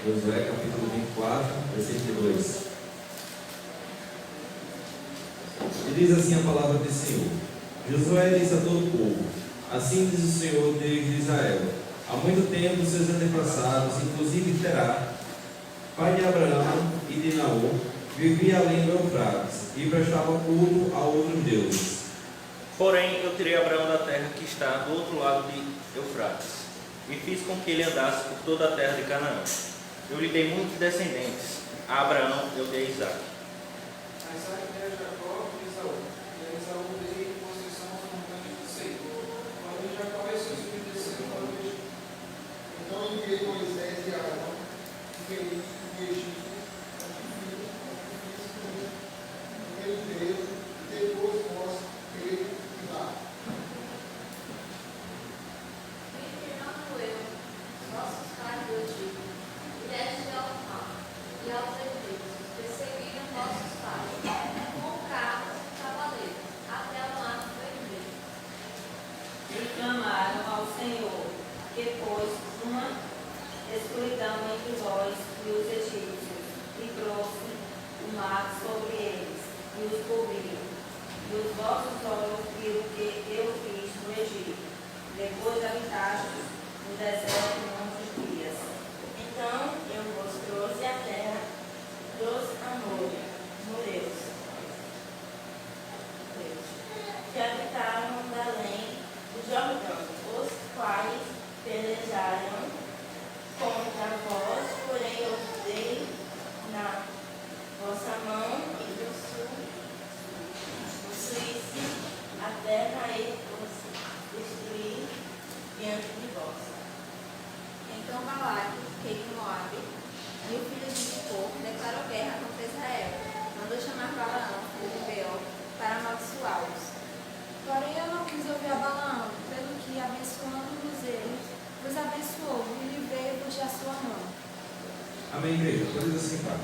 Josué capítulo 24, versículo 2. E diz assim a palavra do Senhor: Josué disse a todo o povo: assim diz o Senhor, Deus de Israel: há muito tempo seus antepassados, inclusive Terá, pai de Abraão e de Naor, vivia além do Eufrates e prestava culto a outros deuses. Porém, eu tirei Abraão da terra que está do outro lado de Eufrates, e fiz com que ele andasse por toda a terra de Canaã. Eu lhe dei muitos descendentes. A Abraão eu dei Isaque. A Isaque deu a Jacó e Esaú, e a Esaú dei possessão aos montanhas do Seir. Porém, Jacó e seus filhos desceram para o Egito. Então enviei Moisés e Arão, e feri o Egito, ele veio, e depois vós, ele e lá. Retirando eu os vossos pais do Egito, e deste ao mar e aos egípcios, perseguiram vossos pais, com carros e cavaleiros, até o mar do Egito. E clamaram ao Senhor, que pôs uma escuridão entre vós e os egípcios, e trouxe o mar sobre eles, e os cobriu. E os vossos olhos viram o que eu fiz no Egito, depois habitastes no deserto muitos dias. Então eu vos trouxe a terra dos amorreus, que habitaram além do Jordão, os quais pelejaram contra vós, porém eu dei na vossa mão e destruísse a terra e os destruí diante de vós. Então Balaque, rei de Moabe, e o filho de Zippor, declarou guerra contra Israel. Mandou chamar Balaão, filho de Beor, para amaldiçoá-los. Porém eu não quis ouvir a Balaão, pelo que, abençoando-vos ele, vos abençoou e livrei-vos da sua mão. Amém, igreja? Coisa assim, Pai.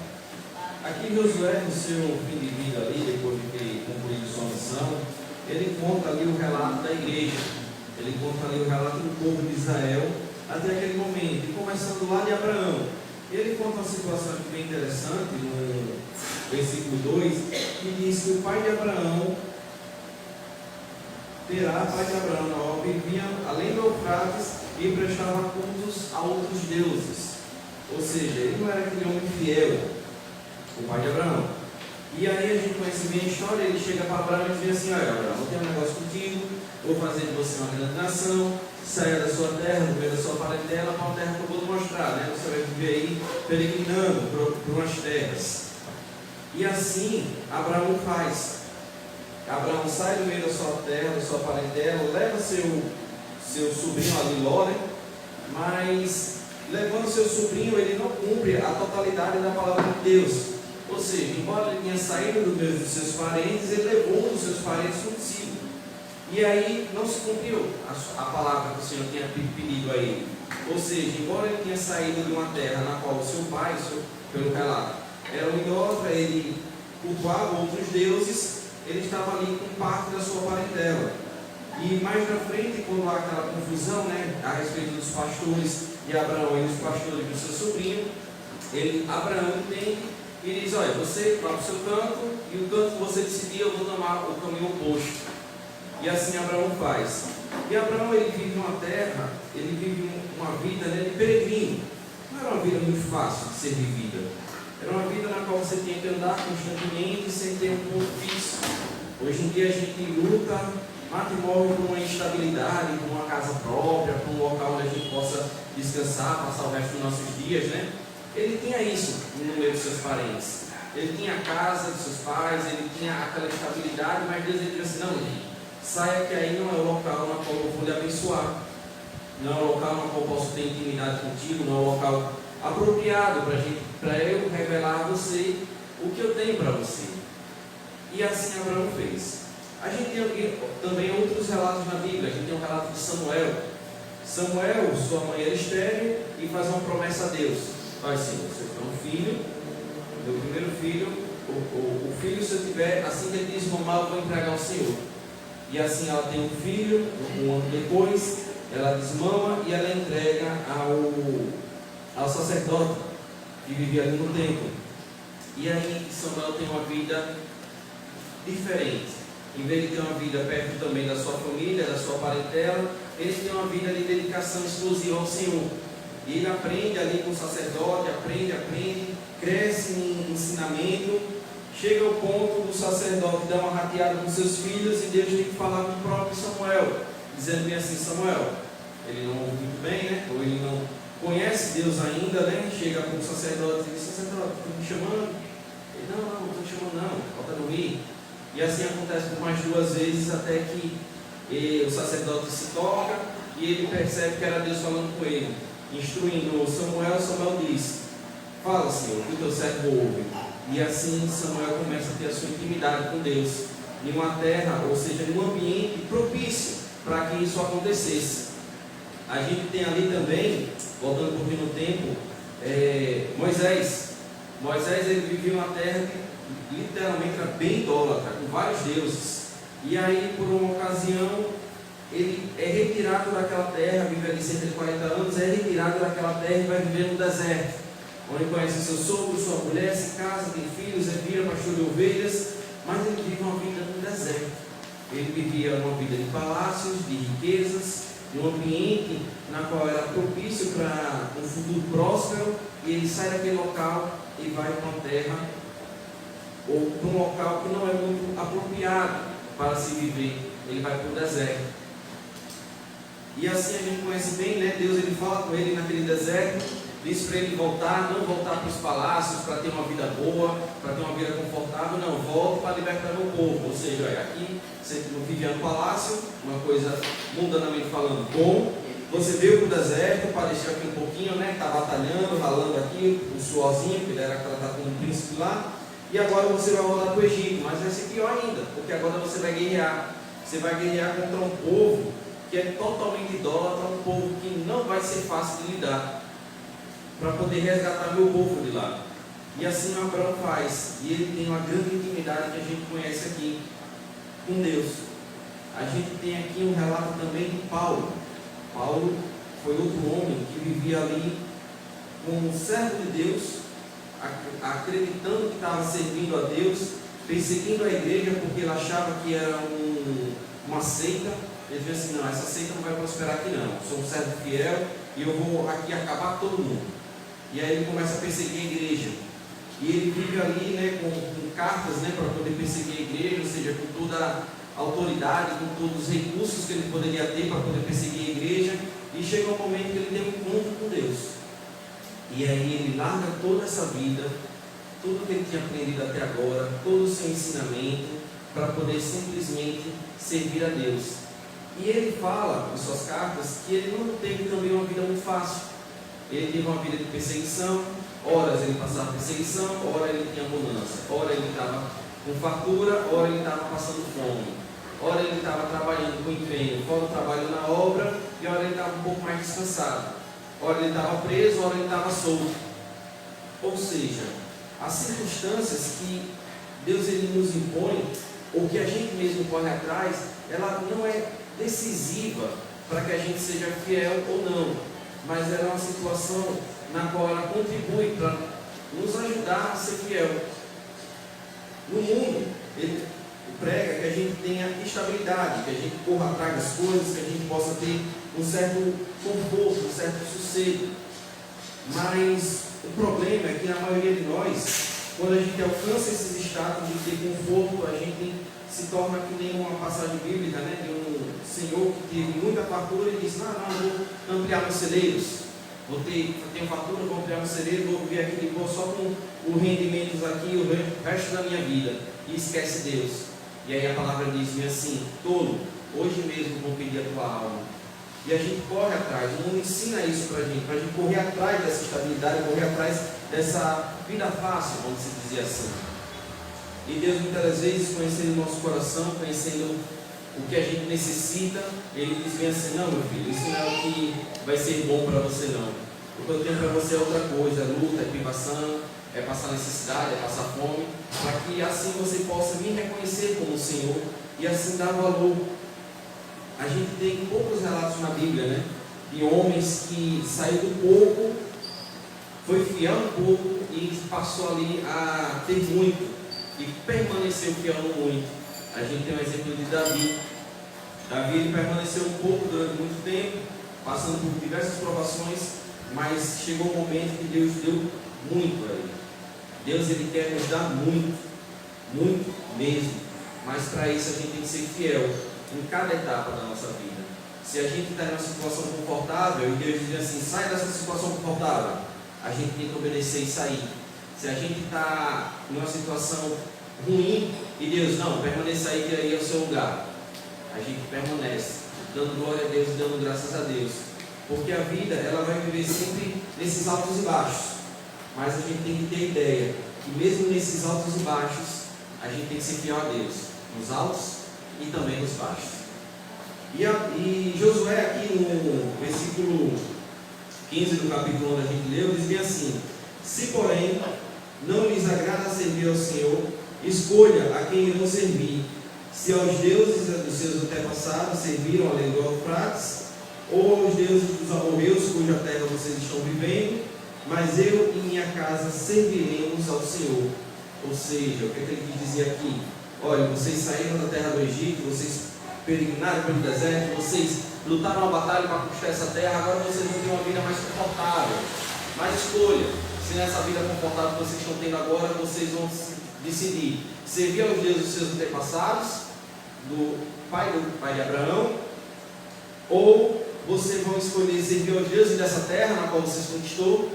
Aqui Josué, no seu fim de vida ali, depois de ter concluído sua missão, ele conta ali o relato da igreja. Ele conta ali o relato do povo de Israel até aquele momento, e começando lá de Abraão. Ele conta uma situação bem interessante no versículo 2, que diz que o pai de Abraão, Terá, pai de Abraão, vivia além do Eufrates e prestava cultos a outros deuses. Ou seja, ele não era aquele homem fiel, o pai de Abraão. E aí a gente conhece bem a história, ele chega para Abraão e diz assim: olha, Abraão, eu tenho um negócio contigo, vou fazer de você uma grande nação, saia da sua terra, do meio da sua parentela, para uma terra que eu vou te mostrar, né? Você vai viver aí peregrinando por umas terras. E assim Abraão faz. Abraão sai do meio da sua terra, da sua parentela, leva seu sobrinho ali, Ló, né? Mas levando seu sobrinho, ele não cumpre a totalidade da palavra de Deus. Ou seja, embora ele tenha saído do meio dos seus parentes, ele levou um dos seus parentes consigo. E aí não se cumpriu a palavra que o Senhor tinha pedido a ele. Ou seja, embora ele tenha saído de uma terra na qual o seu pai, pelo relato, era um idólatra, ele cultuava outros deuses, ele estava ali com parte da sua parentela. E mais na frente, quando há aquela confusão, né, a respeito dos pastores de Abraão e dos pastores do seu sobrinho, Abraão entende e diz: olha, você vai para o seu canto, e o canto que você decidir, eu vou tomar o caminho oposto. E assim Abraão faz. E Abraão, ele vive uma terra, ele vive uma vida, né, de peregrino. Não era uma vida muito fácil de ser vivida. Era uma vida na qual você tinha que andar constantemente sem ter um ponto fixo. Hoje em dia a gente luta, mata e morre por uma instabilidade, por uma casa própria, por um local onde a gente possa descansar, passar o resto dos nossos dias, né? Ele tinha isso no meio dos seus parentes. Ele tinha a casa dos seus pais, ele tinha aquela estabilidade, mas Deus ele disse assim: não, saia que aí não é o local na qual eu vou lhe abençoar. Não é o local na qual eu posso ter intimidade contigo, não é o local apropriado para eu revelar a você o que eu tenho para você. E assim Abraão fez. A gente tem aqui também outros relatos na Bíblia. A gente tem um relato de Samuel. Samuel, sua mãe era estéril e faz uma promessa a Deus: olha, Senhor, você tem um filho, meu primeiro filho, o filho, se eu tiver, assim que ele diz mamar, eu vou entregar ao Senhor. E assim ela tem um filho, um ano depois, ela desmama e ela entrega ao sacerdote. que vivia ali no templo. E aí Samuel tem uma vida diferente. Em vez de ter uma vida perto também da sua família, da sua parentela, ele tem uma vida de dedicação exclusiva ao Senhor. E ele aprende ali com o sacerdote, aprende, cresce em ensinamento, chega ao ponto do sacerdote dar uma rateada com seus filhos e Deus tem que falar com o próprio Samuel, dizendo bem assim: Samuel, ele não ouve muito bem, né? Ou ele não conhece Deus ainda, né? Chega com o sacerdote e diz: sacerdote, estão me chamando? Ele: não estou te chamando não, falta não ir. E assim acontece por mais 2 vezes, até que o sacerdote se toca e ele percebe que era Deus falando com ele, instruindo Samuel. Samuel diz: fala, Senhor, que o teu servo ouve. E assim Samuel começa a ter a sua intimidade com Deus, em uma terra, ou seja, em um ambiente propício para que isso acontecesse. A gente tem ali também, voltando um pouquinho no tempo, Moisés. Moisés, ele vivia em uma terra que literalmente era bem idólatra, com vários deuses. E aí, por uma ocasião, ele é retirado daquela terra, vive ali cerca de 40 anos, é retirado daquela terra e vai viver no deserto, onde conhece seu sogro, sua mulher, se casa, tem filhos, vira pastor de ovelhas, mas ele vive uma vida no deserto. Ele vivia uma vida de palácios, de riquezas, de um ambiente na qual era propício para um futuro próspero, e ele sai daquele local e vai para uma terra, ou para um local que não é muito apropriado para se viver. Ele vai para o deserto. E assim a gente conhece bem, né? Deus, ele fala com ele naquele deserto, diz para ele voltar, não voltar para os palácios para ter uma vida boa, para ter uma vida confortável, não, volte para libertar meu povo. Ou seja, aqui você não vivia no palácio, uma coisa mundanamente falando bom, você veio para o deserto, apareceu aqui um pouquinho, né? Está batalhando, ralando aqui, um suorzinho, porque ele era tratado como um príncipe lá, e agora você vai voltar para o Egito, mas vai ser pior ainda, porque agora você vai guerrear. Você vai guerrear contra um povo que é totalmente idólatra, um povo que não vai ser fácil de lidar, para poder resgatar meu povo de lá. E assim Abraão faz, e ele tem uma grande intimidade que a gente conhece aqui com Deus. A gente tem aqui um relato também de Paulo. Paulo foi outro homem que vivia ali como um servo de Deus, acreditando que estava servindo a Deus, perseguindo a igreja porque ele achava que era uma seita. Ele dizia assim: não, essa seita não vai prosperar aqui não, eu sou um servo fiel e eu vou aqui acabar todo mundo. E aí ele começa a perseguir a igreja, e ele vive ali, né, com cartas, né, para poder perseguir a igreja, ou seja, com toda a autoridade, com todos os recursos que ele poderia ter para poder perseguir a igreja. E chega um momento que ele tem um encontro com Deus, e aí ele larga toda essa vida, tudo que ele tinha aprendido até agora, todo o seu ensinamento, para poder simplesmente servir a Deus. E ele fala em suas cartas que ele não teve também uma vida muito fácil. Ele teve uma vida de perseguição, horas ele passava perseguição, ora ele tinha bonança, ora ele estava com fartura, ora ele estava passando fome, ora ele estava trabalhando com empenho, fora o trabalho na obra, e ora ele estava um pouco mais descansado, ora ele estava preso, ora ele estava solto. Ou seja, as circunstâncias que Deus ele nos impõe, ou que a gente mesmo corre atrás, ela não é decisiva para que a gente seja fiel ou não, mas ela é uma situação na qual ela contribui para nos ajudar a ser fiel. No mundo, ele prega que a gente tenha estabilidade, que a gente corra atrás das coisas, que a gente possa ter um certo conforto, um certo sossego. Mas o problema é que na maioria de nós, quando a gente alcança esses status de ter conforto, a gente se torna que nem uma passagem bíblica, né, de um senhor que teve muita fartura e disse: não, vou ampliar meus celeiros, tenho fartura, vou ampliar meus celeiros, vou viver aqui de boa só com os rendimentos aqui o resto da minha vida, e esquece Deus. E aí a palavra diz-me assim: tolo, hoje mesmo vou pedir a tua alma. E a gente corre atrás, o mundo ensina isso para a gente correr atrás dessa estabilidade, correr atrás dessa vida fácil, vamos dizer assim. E Deus muitas vezes, conhecendo o nosso coração, conhecendo o que a gente necessita, Ele diz bem assim: não, meu filho, isso não é o que vai ser bom para você não. O que eu tenho para você é outra coisa, é luta, é privação, é passar necessidade, é passar fome, para que assim você possa me reconhecer como Senhor e assim dar valor. A gente tem poucos relatos na Bíblia, né, de homens que saiu do pouco, foi fiel no pouco e passou ali a ter muito e permaneceu fiel no muito. A gente tem um exemplo de Davi. Davi ele permaneceu um pouco durante muito tempo, passando por diversas provações, mas chegou um momento que Deus deu muito a ele. Deus ele quer nos dar muito, muito mesmo, mas para isso a gente tem que ser fiel em cada etapa da nossa vida. Se a gente está em uma situação confortável e Deus diz assim, sai dessa situação confortável, a gente tem que obedecer e sair. Se a gente está em uma situação ruim e Deus, não, permaneça aí que aí é o seu lugar, a gente permanece, dando glória a Deus e dando graças a Deus, porque a vida ela vai viver sempre nesses altos e baixos, mas a gente tem que ter ideia que mesmo nesses altos e baixos a gente tem que ser fiel a Deus, nos altos e também nos baixos. E Josué aqui no versículo 15 do capítulo onde a gente leu, diz bem assim: se porém não lhes agrada servir ao Senhor, escolha a quem irão servir, se aos deuses dos seus antepassados serviram além do Eufrates, ou aos deuses dos amorreus cuja terra vocês estão vivendo, mas eu e minha casa serviremos ao Senhor. Ou seja, o que ele quis dizer aqui? Olha, vocês saíram da terra do Egito, vocês peregrinaram pelo deserto, vocês lutaram uma batalha para conquistar essa terra, agora vocês vão ter uma vida mais confortável. Mas escolha, se nessa vida confortável que vocês estão tendo agora, vocês vão decidir servir aos deuses dos seus antepassados, do pai de Abraão, ou vocês vão escolher servir aos deuses dessa terra na qual vocês conquistou.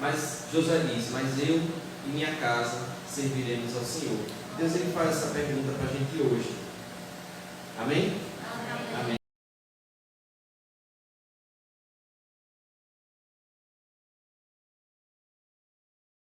Mas Josué diz, mas eu e minha casa serviremos ao Senhor. Deus ele faz essa pergunta para a gente hoje. Amém?